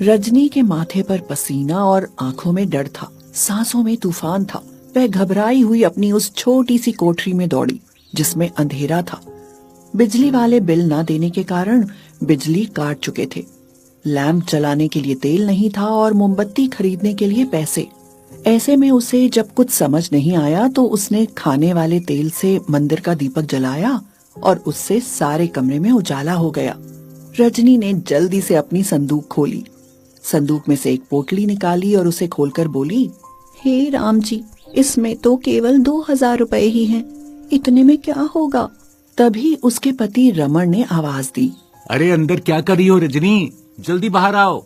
रजनी के माथे पर पसीना और आंखों में डर था, सांसों में तूफान था। वह घबराई हुई अपनी उस छोटी सी कोठरी में दौड़ी जिसमें अंधेरा था। बिजली वाले बिल न देने के कारण बिजली काट चुके थे। लैंप चलाने के लिए तेल नहीं था और मोमबत्ती खरीदने के लिए पैसे। ऐसे में उसे जब कुछ समझ नहीं आया तो उसने खाने वाले तेल से मंदिर का दीपक जलाया और उससे सारे कमरे में उजाला हो गया। रजनी ने जल्दी से अपनी संदूक खोली। संदूक में से एक पोटली निकाली और उसे खोलकर बोली, हे राम जी, इसमें तो केवल 2000 रुपए ही हैं। इतने में क्या होगा? तभी उसके पति रमन ने आवाज दी, अरे अंदर क्या कर रही हो रजनी, जल्दी बाहर आओ।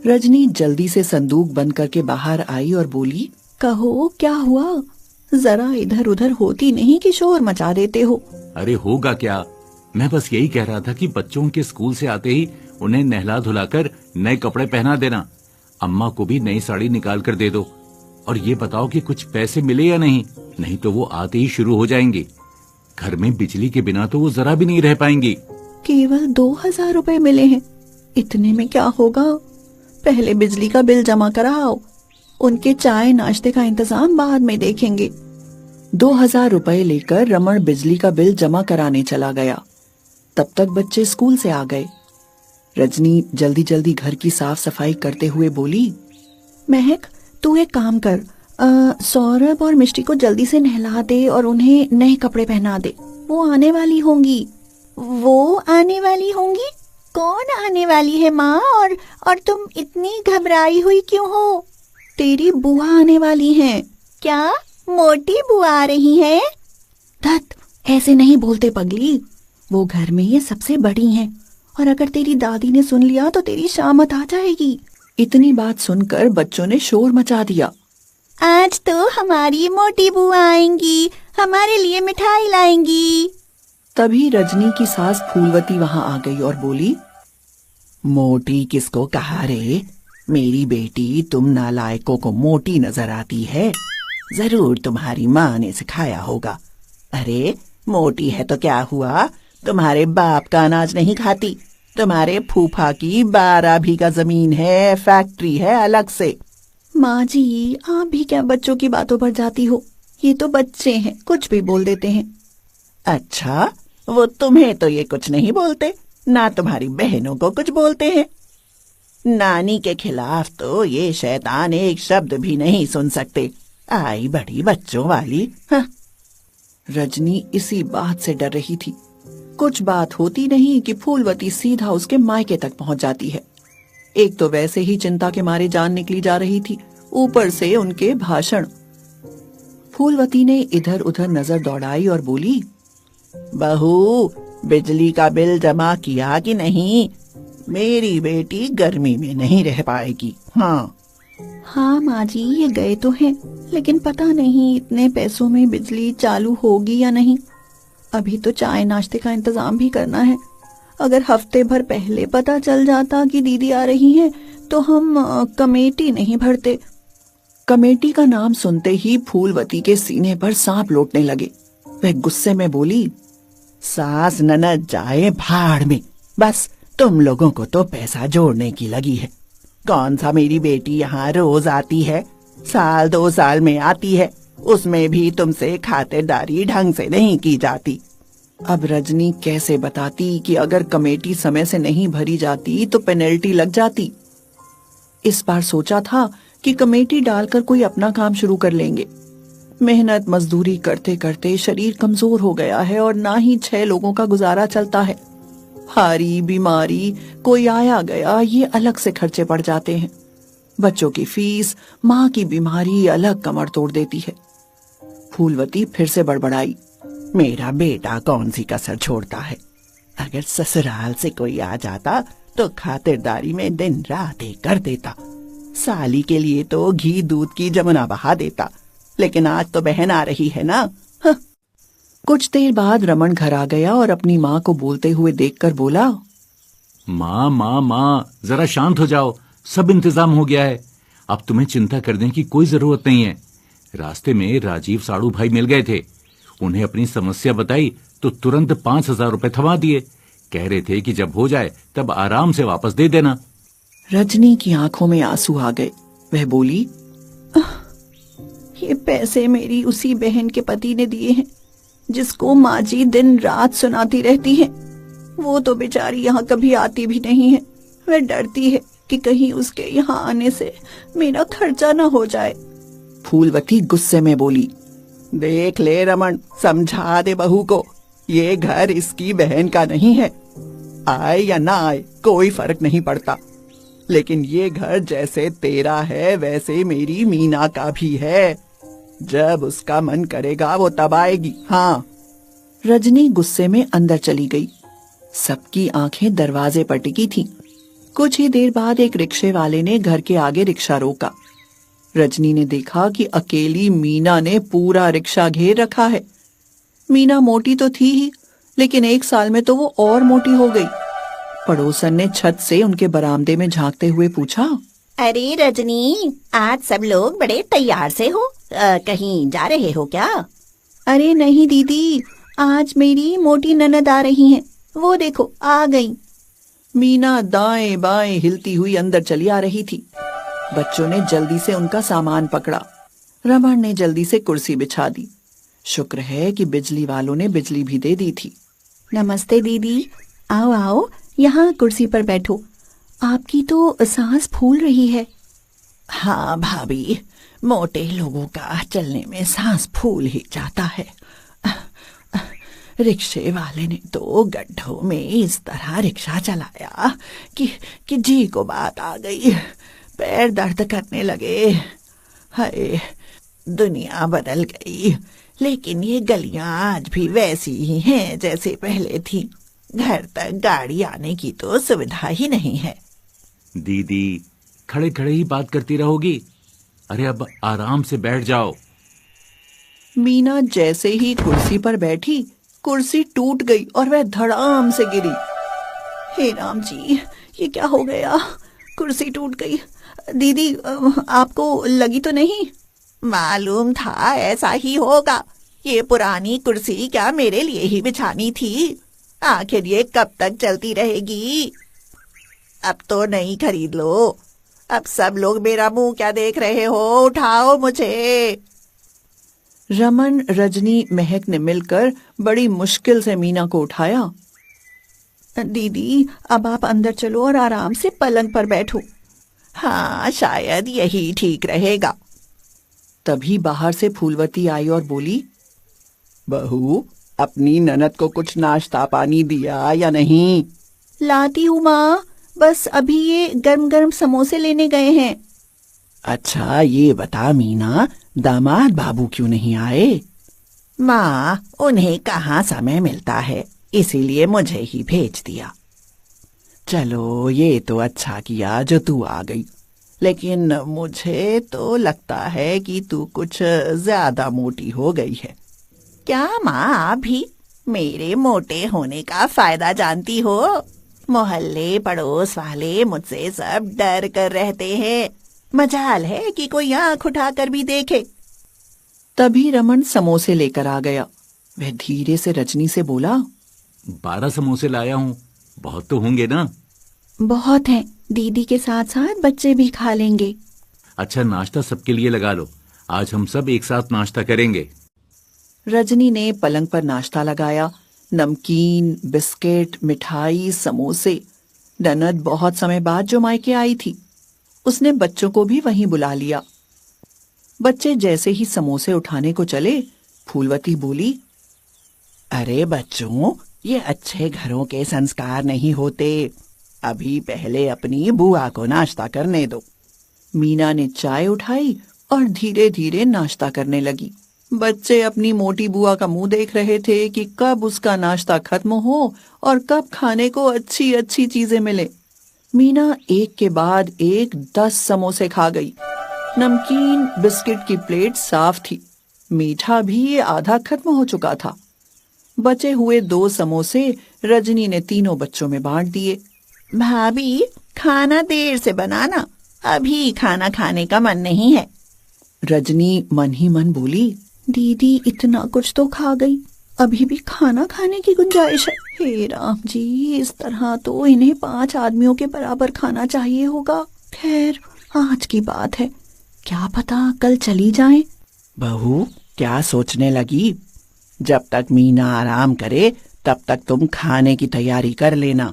रजनी जल्दी से संदूक बंद करके बाहर आई और बोली, कहो क्या हुआ? जरा इधर उधर होती नहीं कि शोर मचा देते हो। अरे होगा क्या, मैं बस यही कह रहा था कि बच्चों के स्कूल से आते ही उन्हें नहला धुलाकर नए कपड़े पहना देना। अम्मा को भी नई साड़ी निकाल कर दे दो और ये बताओ कि कुछ पैसे मिले या नहीं तो वो आते ही शुरू हो जाएंगे। घर में बिजली के बिना तो वो जरा भी नहीं रह पाएंगी। केवल 2000 रुपए मिले हैं, इतने में क्या होगा? पहले बिजली का बिल जमा कराओ, उनके चाय नाश्ते का इंतजाम बाद में देखेंगे। 2000 रुपए लेकर रमन बिजली का बिल जमा कराने चला गया। तब तक बच्चे स्कूल से आ गए। रजनी जल्दी जल्दी घर की साफ सफाई करते हुए बोली, महक तू एक काम कर, सौरभ और मिष्टी को जल्दी से नहला दे और उन्हें नए कपड़े पहना दे। वो आने वाली होंगी। वो आने वाली होंगी? कौन आने वाली है माँ? और तुम इतनी घबराई हुई क्यों हो? तेरी बुआ आने वाली हैं। क्या मोटी बुआ आ रही है? धत, ऐसे नहीं बोलते पगली। वो घर में ये सबसे बड़ी हैं और अगर तेरी दादी ने सुन लिया तो तेरी शामत आ जाएगी। इतनी बात सुनकर बच्चों ने शोर मचा दिया। आज तो हमारी मोटी बुआ आएंगी, हमारे लिए मिठाई लाएंगी। तभी रजनी की सास फूलवती वहां आ गई और बोली, मोटी किसको कहा रे? मेरी बेटी तुम नालायकों को मोटी नजर आती है। जरूर तुम्हारी माँ ने सिखाया होगा। अरे मोटी है तो क्या हुआ? तुम्हारे बाप का अनाज नहीं खाती। तुम्हारे फूफा की 12 बीघा जमीन है, फैक्ट्री है अलग से। माँ जी, आप भी क्या बच्चों की बातों पर जाती हो? ये तो बच्चे हैं, कुछ भी बोल देते हैं। अच्छा, वो तुम्हें तो ये कुछ नहीं बोलते, ना तुम्हारी बहनों को कुछ बोलते हैं। नानी के खिलाफ तो ये शैतान एक शब्द भी नहीं सुन सकते। आई बड़ी बच्चों वाली। हाँ। रजनी इसी बात से डर रही थी। कुछ बात होती नहीं कि फूलवती सीधा उसके मायके तक पहुंच जाती है। एक तो वैसे ही चिंता के मारे जान निकली जा रही थी, ऊपर से उनके भाषण। फूलवती ने इधर उधर नजर दौड़ाई और बोली, बहू बिजली का बिल जमा किया कि नहीं? मेरी बेटी गर्मी में नहीं रह पाएगी। हाँ माँ जी, ये गए तो हैं, लेकिन पता नहीं इतने पैसों में बिजली चालू होगी या नहीं। अभी तो चाय नाश्ते का इंतजाम भी करना है। अगर हफ्ते भर पहले पता चल जाता कि दीदी आ रही हैं, तो हम कमेटी नहीं भरते। कमेटी का नाम सुनते ही फूलवती के सीने पर सांप लौटने लगे। वह गुस्से में बोली, सास ननद जाए भाड़ में, बस तुम लोगों को तो पैसा जोड़ने की लगी है। कौन सा मेरी बेटी यहाँ रोज आती है? साल 2 साल में आती है, उसमें भी तुमसे खातिरदारी ढंग से नहीं की जाती। अब रजनी कैसे बताती कि अगर कमेटी समय से नहीं भरी जाती तो पेनल्टी लग जाती। इस बार सोचा था कि कमेटी डालकर कोई अपना काम शुरू कर लेंगे। मेहनत मजदूरी करते करते शरीर कमजोर हो गया है और ना ही 6 लोगों का गुजारा चलता है। हारी बीमारी कोई आया गया, ये अलग से खर्चे पड़ जाते हैं। बच्चों की फीस, माँ की बीमारी अलग कमर तोड़ देती है। फूलवती फिर से बड़बड़ाई, मेरा बेटा कौन सी कसर छोड़ता है? अगर ससुराल से कोई आ जाता तो खातिरदारी में दिन रात एक कर देता। साली के लिए तो घी दूध की जमुना बहा देता, लेकिन आज तो बहन आ रही है ना। हाँ। कुछ देर बाद रमन घर आ गया और अपनी माँ को बोलते हुए देखकर बोला, माँ माँ माँ, जरा शांत हो जाओ, सब इंतजाम हो गया है। अब तुम्हें चिंता करने की कोई जरूरत नहीं है। रास्ते में राजीव साड़ू भाई मिल गए थे, उन्हें अपनी समस्या बताई तो तुरंत 5000 रुपए थमा दिए। कह रहे थे कि जब हो जाए तब आराम से वापस दे देना। रजनी की आंखों में आंसू आ गए। वह बोली, ये पैसे मेरी उसी बहन के पति ने दिए हैं जिसको माँ जी दिन रात सुनाती रहती है। वो तो बेचारी यहाँ कभी आती भी नहीं है। वह डरती है कि कहीं उसके यहाँ आने से मेरा खर्चा न हो जाए। फूलवती गुस्से में बोली, देख ले रमन, समझा दे बहू को, ये घर इसकी बहन का नहीं है। आए या ना आए कोई फर्क नहीं पड़ता, लेकिन ये घर जैसे तेरा है वैसे मेरी मीना का भी है। जब उसका मन करेगा वो तब आएगी। हाँ। रजनी गुस्से में अंदर चली गई। सबकी आंखें दरवाजे पर टिकी थीं। कुछ ही देर बाद एक रिक्शे वाले ने घर के आगे रिक्शा रोका। रजनी ने देखा कि अकेली मीना ने पूरा रिक्शा घेर रखा है। मीना मोटी तो थी ही, लेकिन 1 साल में तो वो और मोटी हो गई। पड़ोसन ने छत से उनके बरामदे में झांकते हुए पूछा, अरे रजनी, आज सब लोग बड़े तैयार से हो, कहीं जा रहे हो क्या? अरे नहीं दीदी, आज मेरी मोटी ननद आ रही हैं, वो देखो आ गई। मीना दाएं बाएं हिलती हुई अंदर चली आ रही थी। बच्चों ने जल्दी से उनका सामान पकड़ा। रमन ने जल्दी से कुर्सी बिछा दी। शुक्र है कि बिजली वालों ने बिजली भी दे दी थी। नमस्ते दीदी, आओ आओ, यहाँ कुर्सी पर बैठो। आपकी तो सांस फूल रही है। हाँ भाभी, मोटे लोगों का चलने में सांस फूल ही जाता है। रिक्शे वाले ने तो गड्ढों में इस तरह रिक्शा चलाया कि जी को बात आ गई। पैर दर्द करने लगे। हाय, दुनिया बदल गई, लेकिन ये गलियां आज भी वैसी ही हैं जैसे पहले थी। घर तक गाड़ी आने की तो सुविधा ही नहीं है। दीदी, खड़े खड़े ही बात करती रहोगी? अरे अब आराम से बैठ जाओ। मीना जैसे ही कुर्सी पर बैठी, कुर्सी टूट गई और वह धड़ाम से गिरी। हे राम जी, ये क्या हो गया? कुर्सी टूट गई। दीदी, आपको लगी तो नहीं? मालूम था ऐसा ही होगा। ये पुरानी कुर्सी क्या मेरे लिए ही बिछानी थी? आखिर ये कब तक चलती रहेगी? अब तो नहीं खरीद लो। अब सब लोग मेरा मुंह क्या देख रहे हो? उठाओ मुझे। रमन, रजनी, महक ने मिलकर बड़ी मुश्किल से मीना को उठाया। दीदी, अब आप अंदर चलो और आराम से पलंग पर बैठो। हाँ, शायद यही ठीक रहेगा। तभी बाहर से फूलवती आई और बोली, बहू, अपनी ननद को कुछ नाश्ता पानी दिया या नहीं? लाती हूँ माँ, बस अभी ये गर्म गर्म समोसे लेने गए हैं। अच्छा ये बता मीना, दामाद बाबू क्यों नहीं आए? माँ, उन्हें कहाँ समय मिलता है, इसीलिए मुझे ही भेज दिया। चलो ये तो अच्छा किया जो तू आ गई, लेकिन मुझे तो लगता है कि तू कुछ ज्यादा मोटी हो गई है। क्या माँ, आप भी मेरे मोटे होने का फायदा जानती हो? मोहल्ले पड़ोस वाले मुझसे सब डर कर रहते हैं। मजाल है कि कोई आंख उठाकर भी देखे। तभी रमन समोसे लेकर आ गया। वह धीरे से रजनी से बोला, 12 समोसे लाया हूँ, बहुत तो होंगे ना? बहुत हैं, दीदी के साथ साथ बच्चे भी खा लेंगे। अच्छा, नाश्ता सबके लिए लगा लो, आज हम सब एक साथ नाश्ता करेंगे। रजनी ने पलंग पर नाश्ता लगाया। नमकीन, बिस्किट, मिठाई, समोसे। ननद बहुत समय बाद जो मायके आई थी, उसने बच्चों को भी वहीं बुला लिया। बच्चे जैसे ही समोसे उठाने को चले, फूलवती बोली, अरे बच्चों, ये अच्छे घरों के संस्कार नहीं होते। अभी पहले अपनी बुआ को नाश्ता करने दो। मीना ने चाय उठाई और धीरे धीरे नाश्ता करने लगी। बच्चे अपनी मोटी बुआ का मुंह देख रहे थे कि कब उसका नाश्ता खत्म हो और कब खाने को अच्छी अच्छी चीजें मिले। मीना एक के बाद एक 10 समोसे खा गई। नमकीन, बिस्किट की प्लेट साफ थी। मीठा भी आधा खत्म हो चुका था। बचे हुए 2 समोसे रजनी ने तीनों बच्चों में बांट दिए। भाभी, खाना देर से बनाना, अभी खाना खाने का मन नहीं है। रजनी मन ही मन बोली, दीदी इतना कुछ तो खा गई, अभी भी खाना खाने की गुंजाइश है। हे राम जी, इस तरह तो इन्हें 5 आदमियों के बराबर खाना चाहिए होगा। खैर, आज की बात है, क्या पता कल चली जाएं। बहू, क्या सोचने लगी? जब तक मीना आराम करे तब तक तुम खाने की तैयारी कर लेना।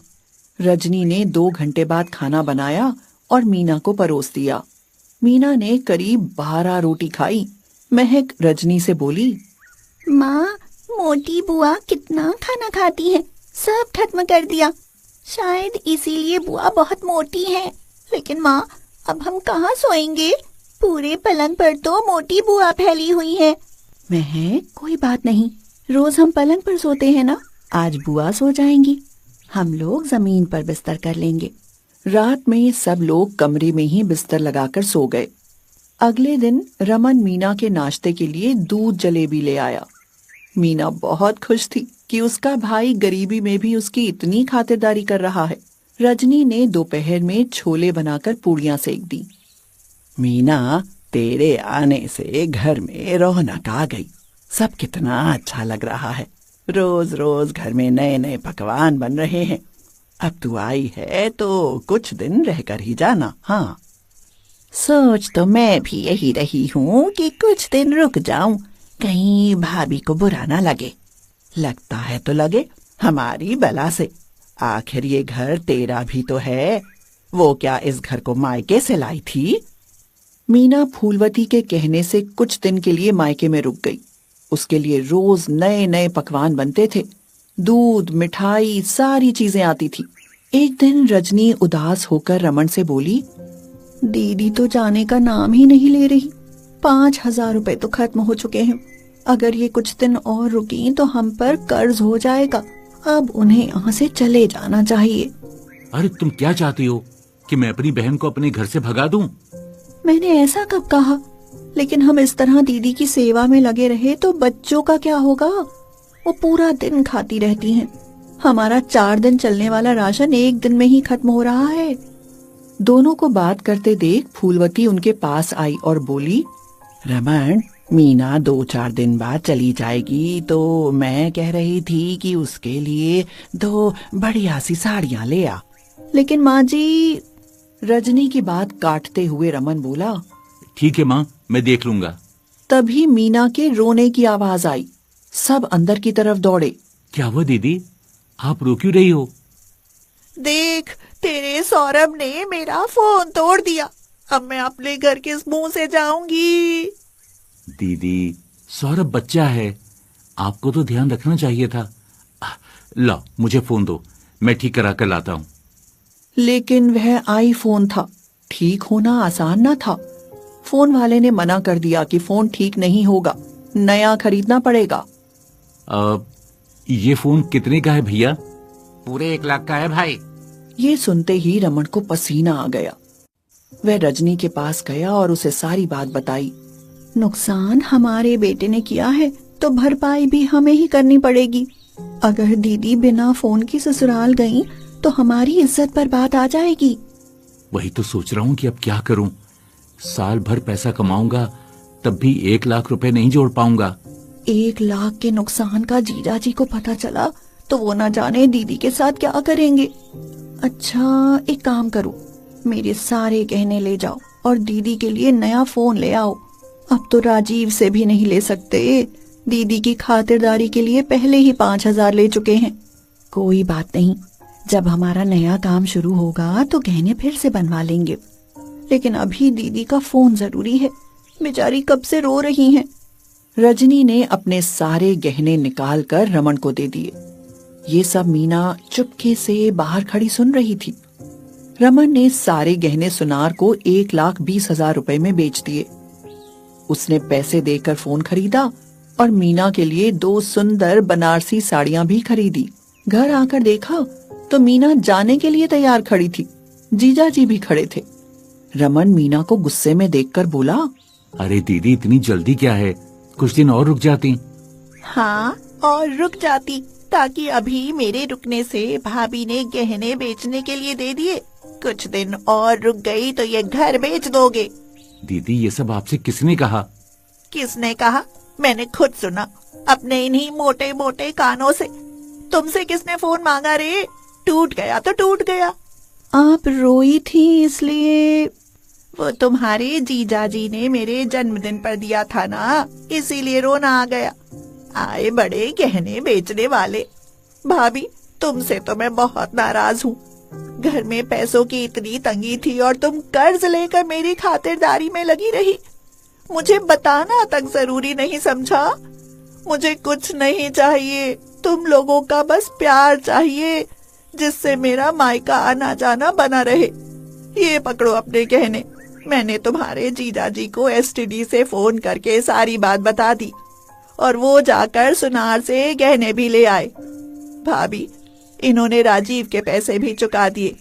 रजनी ने 2 घंटे बाद खाना बनाया और मीना को परोस दिया। मीना ने करीब 12 रोटी खाई। महक रजनी से बोली, माँ, मोटी बुआ कितना खाना खाती है, सब खत्म कर दिया। शायद इसीलिए बुआ बहुत मोटी है। लेकिन माँ, अब हम कहाँ सोएंगे? पूरे पलंग पर तो मोटी बुआ फैली हुई है। महक, कोई बात नहीं, रोज हम पलंग पर सोते हैं ना, आज बुआ सो जाएंगी। हम लोग जमीन पर बिस्तर कर लेंगे। रात में सब लोग कमरे में ही बिस्तर लगाकर सो गए। अगले दिन रमन मीना के नाश्ते के लिए दूध जलेबी ले आया। मीना बहुत खुश थी कि उसका भाई गरीबी में भी उसकी इतनी खातिरदारी कर रहा है। रजनी ने दोपहर में छोले बनाकर पूड़ियां सेक दी। मीना, तेरे आने से घर में रौनक आ गई। सब कितना अच्छा लग रहा है। रोज रोज घर में नए नए पकवान बन रहे हैं। अब तू आई है तो कुछ दिन रहकर ही जाना। हाँ, सोच तो मैं भी यही रही हूँ कि कुछ दिन रुक जाऊं, कहीं भाभी को बुरा ना लगे। लगता है तो लगे, हमारी बला से। आखिर ये घर तेरा भी तो है। वो क्या इस घर को मायके से लाई थी? मीना फूलवती के कहने से कुछ दिन के लिए मायके में रुक गई। उसके लिए रोज नए नए पकवान बनते थे। दूध, मिठाई, सारी चीजें आती थी। एक दिन रजनी उदास होकर रमन से बोली, दीदी तो जाने का नाम ही नहीं ले रही। 5,000 रुपए तो खत्म हो चुके हैं। अगर ये कुछ दिन और रुकी तो हम पर कर्ज हो जाएगा। अब उन्हें यहाँ से चले जाना चाहिए। अरे तुम क्या चाहती हो कि मैं अपनी बहन को अपने घर से भगा दूं? मैंने ऐसा कब कहा? लेकिन हम इस तरह दीदी की सेवा में लगे रहे तो बच्चों का क्या होगा? वो पूरा दिन खाती रहती हैं। हमारा 4 दिन चलने वाला राशन 1 दिन में ही खत्म हो रहा है। दोनों को बात करते देख फूलवती उनके पास आई और बोली, रमन, मीना 2-4 दिन बाद चली जाएगी तो मैं कह रही थी कि उसके लिए 2 बढ़िया सी साड़ियां ले आ। लेकिन माँ जी, रजनी की बात काटते हुए रमन बोला, ठीक है माँ, मैं देख लूंगा। तभी मीना के रोने की आवाज आई। सब अंदर की तरफ दौड़े। क्या हुआ दीदी, आप रो क्यों रही हो? देख, तेरे सौरभ ने मेरा फोन तोड़ दिया। अब मैं अपने घर किस मुंह से जाऊंगी? दीदी, सौरभ बच्चा है, आपको तो ध्यान रखना चाहिए था। लो, मुझे फोन दो, मैं ठीक करा कर लाता हूँ। लेकिन वह आईफोन था, ठीक होना आसान न था। फोन वाले ने मना कर दिया कि फोन ठीक नहीं होगा, नया खरीदना पड़ेगा। ये फोन कितने का है भैया? पूरे 1 लाख का है भाई। ये सुनते ही रमन को पसीना आ गया। वह रजनी के पास गया और उसे सारी बात बताई। नुकसान हमारे बेटे ने किया है तो भरपाई भी हमें ही करनी पड़ेगी। अगर दीदी बिना फोन की ससुराल गई तो हमारी इज्जत पर बात आ जाएगी। वही तो सोच रहा हूँ कि अब क्या करूँ। साल भर पैसा कमाऊंगा तब भी 1 लाख रुपए नहीं जोड़ पाऊंगा। 1 लाख के नुकसान का जीजा जी को पता चला तो वो ना जाने दीदी के साथ क्या करेंगे। अच्छा, एक काम करो, मेरे सारे गहने ले जाओ और दीदी के लिए नया फोन ले आओ। अब तो राजीव से भी नहीं ले सकते। दीदी की खातिरदारी के लिए पहले ही 5,000 ले चुके हैं। कोई बात नहीं, जब हमारा नया काम शुरू होगा तो गहने फिर से बनवा लेंगे। लेकिन अभी दीदी का फोन जरूरी है, बेचारी कब से रो रही हैं। रजनी ने अपने सारे गहने निकाल कर रमन को दे दिए। ये सब मीना चुपके से बाहर खड़ी सुन रही थी। रमन ने सारे गहने सुनार को 1,20,000 रुपए में बेच दिए। उसने पैसे देकर फोन खरीदा और मीना के लिए 2 सुंदर बनारसी साड़ियां भी खरीदी। घर आकर देखा तो मीना जाने के लिए तैयार खड़ी थी। जीजा जी भी खड़े थे। रमन मीना को गुस्से में देखकर बोला, अरे दीदी, इतनी जल्दी क्या है, कुछ दिन और रुक जाती। हाँ, और रुक जाती, ताकि अभी मेरे रुकने से भाभी ने गहने बेचने के लिए दे दिए। कुछ दिन और रुक गई तो ये घर बेच दोगे। दीदी, ये सब आपसे किसने कहा? किसने कहा? मैंने खुद सुना, अपने इन्हीं मोटे मोटे कानों से। तुमसे किसने फोन मांगा रे? टूट गया तो टूट गया। आप रोई थी इसलिए। वो तुम्हारे जीजाजी ने मेरे जन्मदिन पर दिया था ना, इसीलिए रोना आ गया। आए बड़े गहने बेचने वाले। भाभी, तुमसे तो मैं बहुत नाराज हूँ। घर में पैसों की इतनी तंगी थी और तुम कर्ज लेकर मेरी खातिरदारी में लगी रही। मुझे बताना तक जरूरी नहीं समझा। मुझे कुछ नहीं चाहिए, तुम लोगों का बस प्यार चाहिए, जिससे मेरा मायका आना जाना बना रहे। ये पकड़ो अपने गहने। मैंने तुम्हारे जीजाजी को एसटीडी से फोन करके सारी बात बता दी और वो जाकर सुनार से गहने भी ले आए। भाभी, इन्होंने राजीव के पैसे भी चुका दिए।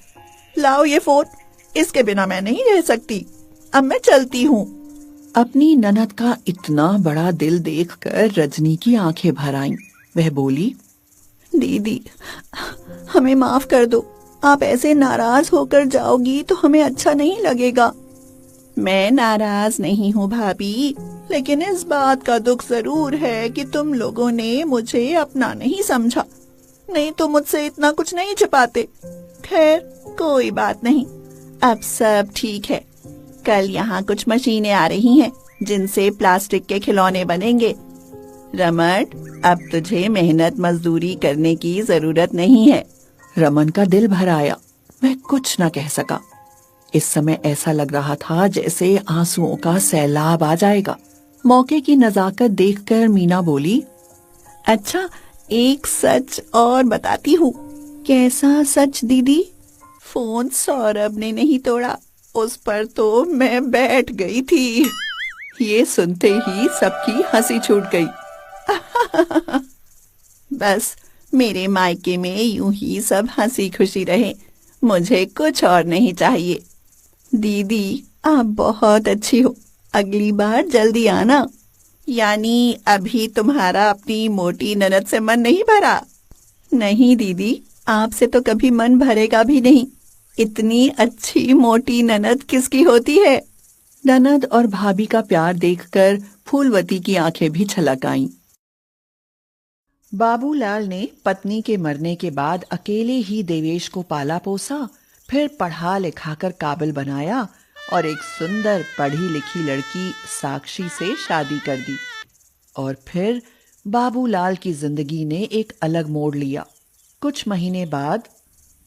लाओ ये फोन, इसके बिना मैं नहीं रह सकती। अब मैं चलती हूँ। अपनी ननद का इतना बड़ा दिल देखकर रजनी की आंखें भर आईं। वह बोली, दीदी, हमें माफ कर दो। आप ऐसे नाराज होकर जाओगी तो हमें अच्छा नहीं लगेगा। मैं नाराज नहीं हूँ भाभी, लेकिन इस बात का दुख जरूर है कि तुम लोगों ने मुझे अपना नहीं समझा। नहीं तो मुझसे इतना कुछ नहीं छिपाते। खैर, कोई बात नहीं, अब सब ठीक है। कल यहाँ कुछ मशीनें आ रही हैं जिनसे प्लास्टिक के खिलौने बनेंगे। रमन, अब तुझे मेहनत मजदूरी करने की जरूरत नहीं है। रमन का दिल भर आया। वह कुछ न कह सका। इस समय ऐसा लग रहा था जैसे आंसुओं का सैलाब आ जाएगा। मौके की नजाकत देखकर मीना बोली, अच्छा, एक सच और बताती हूँ। कैसा सच दीदी? फोन सौरभ ने नहीं तोड़ा, उस पर तो मैं बैठ गई थी। ये सुनते ही सबकी हंसी छूट गई। बस मेरे मायके में यूं ही सब हंसी खुशी रहे, मुझे कुछ और नहीं चाहिए। दीदी, आप बहुत अच्छी हो, अगली बार जल्दी आना। यानी अभी तुम्हारा अपनी मोटी ननद से मन नहीं भरा? नहीं दीदी, आपसे तो कभी मन भरेगा भी नहीं। इतनी अच्छी मोटी ननद किसकी होती है? ननद और भाभी का प्यार देखकर फूलवती की आंखें भी छलक आईं। बाबूलाल ने पत्नी के मरने के बाद अकेले ही देवेश को पाला पोसा, फिर पढ़ा लिखाकर काबिल बनाया और एक सुंदर पढ़ी लिखी लड़की साक्षी से शादी कर दी। और फिर बाबूलाल की जिंदगी ने एक अलग मोड़ लिया। कुछ महीने बाद,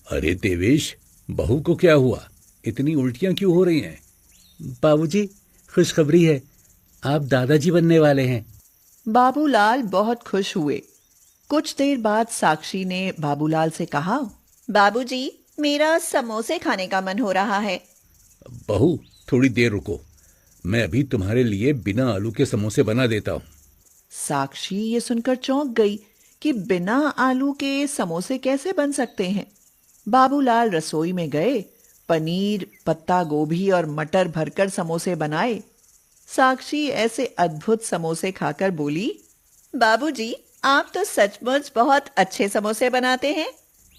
अरे देवेश, बहू को क्या हुआ? इतनी उल्टियां क्यों हो रही हैं? बाबूजी, खुशखबरी है, आप दादाजी बनने वाले हैं। बाबूलाल बहुत खुश हुए। कुछ देर बाद साक्षी ने बाबूलाल से कहा, बाबूजी, मेरा समोसे खाने का मन हो रहा है। बहू, थोड़ी देर रुको, मैं अभी तुम्हारे लिए बिना आलू के समोसे बना देता हूँ। साक्षी ये सुनकर चौंक गई कि बिना आलू के समोसे कैसे बन सकते हैं। बाबूलाल रसोई में गए, पनीर, पत्ता गोभी और मटर भरकर समोसे बनाए। साक्षी ऐसे अद्भुत समोसे खाकर बोली, बाबूजी, आप तो सचमुच बहुत अच्छे समोसे बनाते हैं।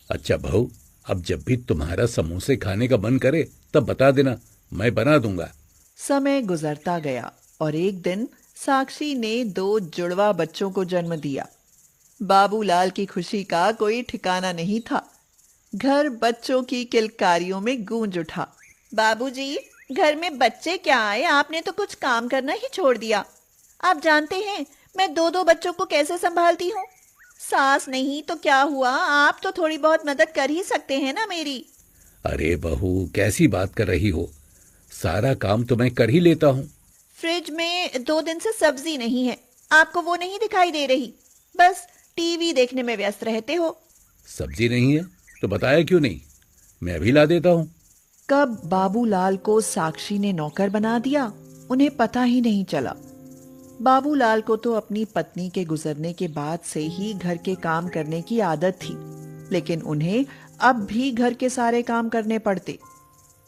अच्छा बहू, अब जब भी तुम्हारा समोसे खाने का मन करे तब बता देना, मैं बना दूंगा। समय गुजरता गया और एक दिन साक्षी ने 2 जुड़वा बच्चों को जन्म दिया। बाबूलाल की खुशी का कोई ठिकाना नहीं था। घर बच्चों की किलकारियों में गूंज उठा। बाबूजी, घर में बच्चे क्या आए, आपने तो कुछ काम करना ही छोड़ दिया। आप जानते हैं मैं 2-2 बच्चों को कैसे संभालती हूँ। सास नहीं तो क्या हुआ, आप तो थोड़ी बहुत मदद कर ही सकते हैं ना मेरी। अरे बहू, कैसी बात कर रही हो? सारा काम तो मैं कर ही लेता हूँ। फ्रिज में 2 दिन से सब्जी नहीं है, आपको वो नहीं दिखाई दे रही? बस टीवी देखने में व्यस्त रहते हो। सब्जी नहीं है तो बताया क्यों नहीं? मैं अभी ला देता हूँ। कब बाबूलाल को साक्षी ने नौकर बना दिया, उन्हें पता ही नहीं चला। बाबूलाल को तो अपनी पत्नी के गुजरने के बाद से ही घर के काम करने की आदत थी, लेकिन उन्हें अब भी घर के सारे काम करने पड़ते।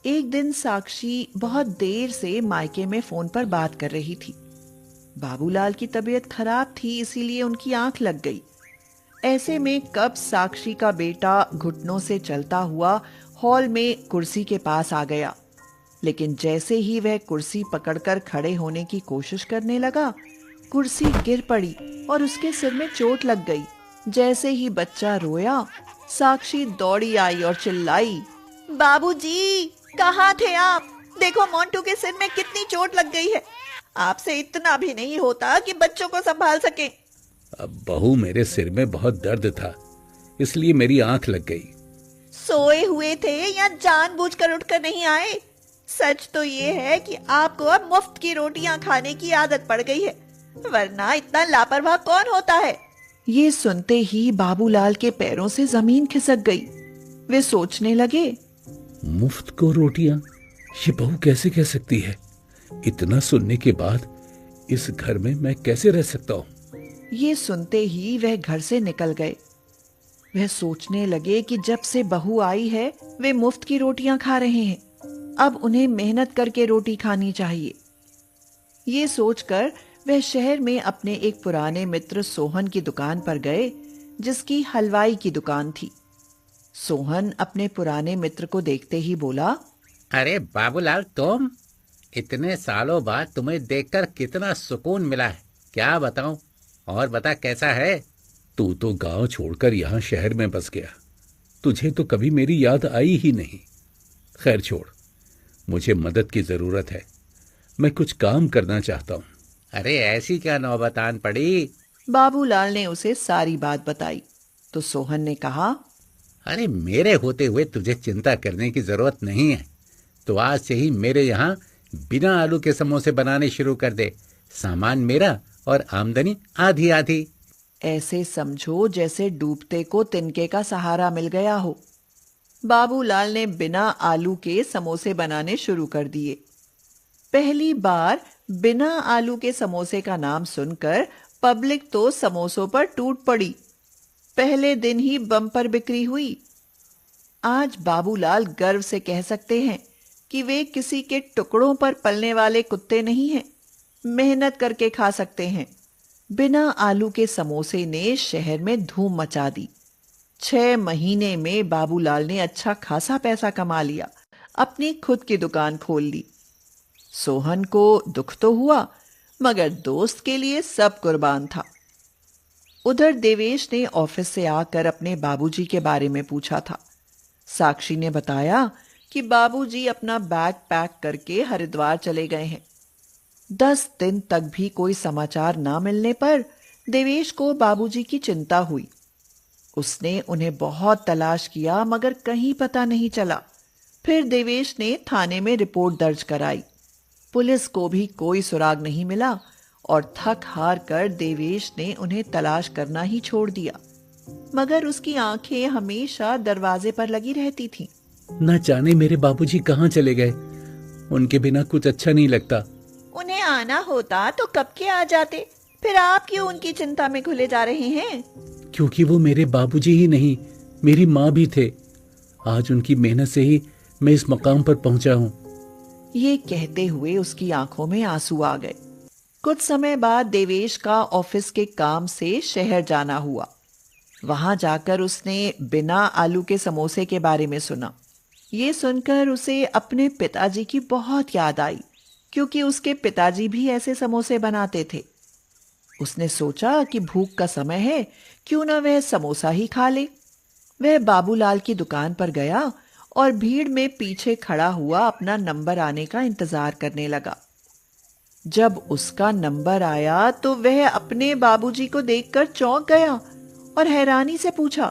एक दिन साक्षी बहुत देर से मायके में फोन पर बात कर रही थी। बाबूलाल की तबीयत खराब थी, इसीलिए उनकी आंख लग गई। ऐसे में कब साक्षी का बेटा घुटनों से चलता हुआ हॉल में कुर्सी के पास आ गया, लेकिन जैसे ही वह कुर्सी पकड़कर खड़े होने की कोशिश करने लगा, कुर्सी गिर पड़ी और उसके सिर में चोट लग गई। जैसे ही बच्चा रोया, साक्षी दौड़ी आई और चिल्लाई, बाबूजी, कहाँ थे आप? देखो मोंटू के सिर में कितनी चोट लग गई है। आपसे इतना भी नहीं होता कि बच्चों को संभाल सके। अब बहू, मेरे सिर में बहुत दर्द था, इसलिए मेरी आंख लग गई। सोए हुए थे या जानबूझकर उठकर नहीं आए? सच तो ये है कि आपको अब मुफ्त की रोटियां खाने की आदत पड़ गई है, वरना इतना लापरवाह कौन होता है? ये सुनते ही बाबूलाल के पैरों से जमीन खिसक गई। वे सोचने लगे, मुफ्त को रोटियां ये बहू कैसे कह सकती है? इतना सुनने के बाद इस घर में मैं कैसे रह सकता हूँ? ये सुनते ही वह घर से निकल गए। वह सोचने लगे कि जब से बहू आई है वे मुफ्त की रोटियां खा रहे हैं, अब उन्हें मेहनत करके रोटी खानी चाहिए। ये सोचकर वह शहर में अपने एक पुराने मित्र सोहन की दुकान पर गए, जिसकी हलवाई की दुकान थी। सोहन अपने पुराने मित्र को देखते ही बोला, अरे बाबूलाल, तुम? इतने सालों बाद तुम्हें देखकर कितना सुकून मिला है, क्या बताऊं। और बता, कैसा है? तू तो गांव छोड़कर यहाँ शहर में बस गया, तुझे तो कभी मेरी याद आई ही नहीं। खैर छोड़, मुझे मदद की जरूरत है, मैं कुछ काम करना चाहता हूँ। अरे ऐसी क्या नौबत आन पड़ी? बाबूलाल ने उसे सारी बात बताई तो सोहन ने कहा, अरे मेरे होते हुए तुझे चिंता करने की जरूरत नहीं है। तो आज से ही मेरे यहाँ बिना आलू के समोसे बनाने शुरू कर दे। सामान मेरा और आमदनी आधी आधी। ऐसे समझो जैसे डूबते को तिनके का सहारा मिल गया हो। बाबूलाल ने बिना आलू के समोसे बनाने शुरू कर दिए। पहली बार बिना आलू के समोसे का नाम सुनकर पब्लिक तो समोसों पर टूट पड़ी। पहले दिन ही बम्पर बिक्री हुई। आज बाबूलाल गर्व से कह सकते हैं कि वे किसी के टुकड़ों पर पलने वाले कुत्ते नहीं हैं, मेहनत करके खा सकते हैं। बिना आलू के समोसे ने शहर में धूम मचा दी। 6 महीने में बाबूलाल ने अच्छा खासा पैसा कमा लिया, अपनी खुद की दुकान खोल ली। सोहन को दुख तो हुआ, मगर दोस्त के लिए सब कुर्बान था। उधर देवेश ने ऑफिस से आकर अपने बाबूजी के बारे में पूछा था। साक्षी ने बताया कि बाबूजी अपना बैग पैक करके हरिद्वार चले गए हैं। 10 दिन तक भी कोई समाचार ना मिलने पर देवेश को बाबूजी की चिंता हुई। उसने उन्हें बहुत तलाश किया, मगर कहीं पता नहीं चला। फिर देवेश ने थाने में रिपोर्ट दर्ज कराई। पुलिस को भी कोई सुराग नहीं मिला और थक हार कर देवेश ने उन्हें तलाश करना ही छोड़ दिया। मगर उसकी आंखें हमेशा दरवाजे पर लगी रहती थीं। न जाने मेरे बाबूजी कहाँ चले गए, उनके बिना कुछ अच्छा नहीं लगता। उन्हें आना होता तो कब के आ जाते, फिर आप क्यों उनकी चिंता में घुले जा रहे हैं? क्योंकि वो मेरे बाबूजी ही नहीं, मेरी माँ भी थे। आज उनकी मेहनत से ही मैं इस मकाम पर पहुंचा हूँ। ये कहते हुए उसकी आंखों में आंसू आ गए। कुछ समय बाद देवेश का ऑफिस के काम से शहर जाना हुआ। वहां जाकर उसने बिना आलू के समोसे के बारे में सुना। ये सुनकर उसे अपने पिताजी की बहुत याद आई, क्योंकि उसके पिताजी भी ऐसे समोसे बनाते थे। उसने सोचा कि भूख का समय है, क्यों ना वह समोसा ही खा ले। वह बाबूलाल की दुकान पर गया और भीड़ में पीछे खड़ा हुआ अपना नंबर आने का इंतजार करने लगा। जब उसका नंबर आया तो वह अपने बाबूजी को देखकर चौंक गया और हैरानी से पूछा,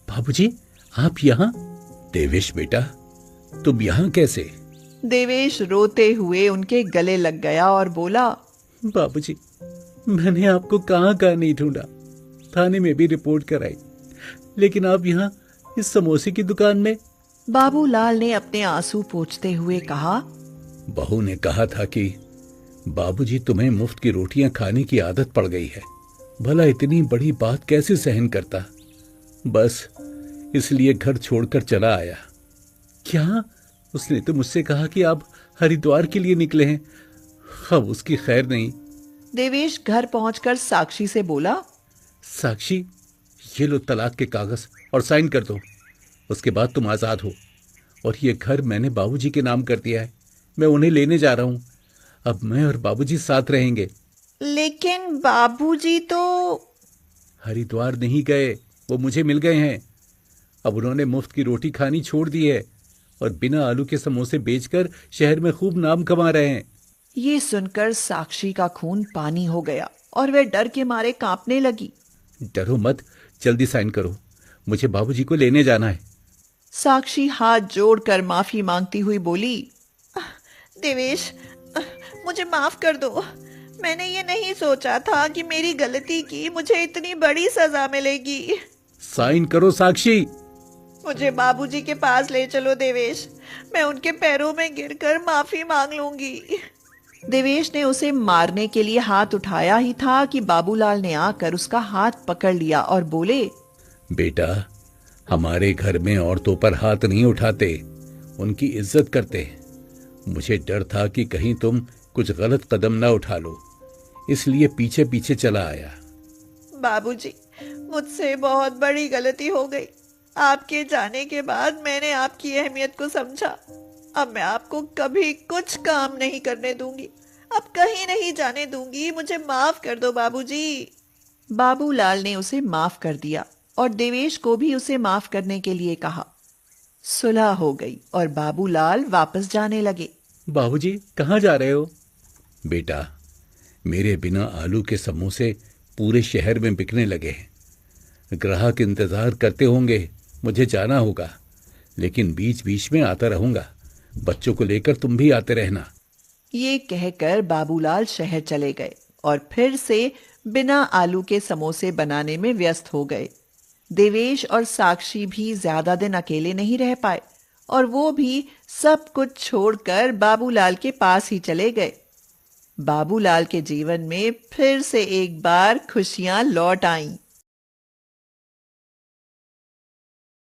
बाबूजी, आप यहाँ? देवेश बेटा, तुम यहाँ कैसे? देवेश रोते हुए उनके गले लग गया और बोला, बाबूजी, मैंने आपको कहाँ नहीं ढूंढा, थाने में भी रिपोर्ट कराई, लेकिन आप यहाँ इस समोसे की दुकान में। बाबूलाल ने अपने आंसू पोंछते हुए कहा, बहू ने कहा था कि बाबूजी तुम्हें मुफ्त की रोटियां खाने की आदत पड़ गई है। भला इतनी बड़ी बात कैसे सहन करता, बस इसलिए घर छोड़कर चला आया। क्या? उसने तो मुझसे कहा कि आप हरिद्वार के लिए निकले हैं। अब उसकी खैर नहीं। देवेश घर पहुंचकर साक्षी से बोला, साक्षी, ये लो तलाक के कागज और साइन कर दो, उसके बाद तुम आजाद हो। और ये घर मैंने बाबूजी के नाम कर दिया है, मैं उन्हें लेने जा रहा हूं। अब मैं और बाबूजी साथ रहेंगे। लेकिन बाबूजी तो... हरिद्वार नहीं गए, वो मुझे मिल गए हैं। अब उन्होंने मुफ्त की रोटी खानी छोड़ दी है और बिना आलू के समोसे बेचकर शहर में खूब नाम कमा रहे हैं। ये सुनकर साक्षी का खून पानी हो गया और वह डर के मारे कांपने लगी। डरो मत, जल्दी साइन करो, मुझे बाबूजी को लेने जाना है। साक्षी हाथ जोड़कर माफी मांगती हुई बोली, देवेश, मुझे माफ कर दो। मैंने ये नहीं सोचा था कि मेरी गलती की मुझे इतनी बड़ी सजा मिलेगी। साइन करो साक्षी। मुझे बाबूजी के पास ले चलो देवेश, मैं उनके पैरों में गिरकर माफी मांग लूंगी। देवेश ने उसे मारने के लिए हाथ उठाया ही था कि बाबूलाल ने आकर उसका हाथ पकड़ लिया और बोले, बेटा, हमारे घर में औरतों पर हाथ नहीं उठाते, उनकी इज्जत करते। मुझे डर था कि कहीं तुम कुछ गलत कदम ना उठा लो, इसलिए पीछे पीछे चला आया। बाबूजी, मुझसे बहुत बड़ी गलती हो गई। आपके जाने के बाद मैंने आपकी अहमियत को समझा। अब मैं आपको कभी कुछ काम नहीं करने दूंगी, अब कहीं नहीं जाने दूंगी। मुझे माफ कर दो बाबूजी। बाबूलाल ने उसे माफ कर दिया और देवेश को भी उसे माफ करने के लिए कहा। सुलह हो गई और बाबूलाल वापस जाने लगे। बाबूजी, कहाँ जा रहे हो? बेटा, मेरे बिना आलू के समोसे पूरे शहर में बिकने लगे हैं। ग्राहक इंतजार करते होंगे, मुझे जाना होगा, लेकिन बीच बीच में आता रहूंगा। बच्चों को लेकर तुम भी आते रहना। ये कहकर बाबूलाल शहर चले गए और फिर से बिना आलू के समोसे बनाने में व्यस्त हो गए। देवेश और साक्षी भी ज्यादा दिन अकेले नहीं रह पाए और वो भी सब कुछ छोड़कर बाबूलाल के पास ही चले गए। बाबूलाल के जीवन में फिर से एक बार खुशियां लौट आईं।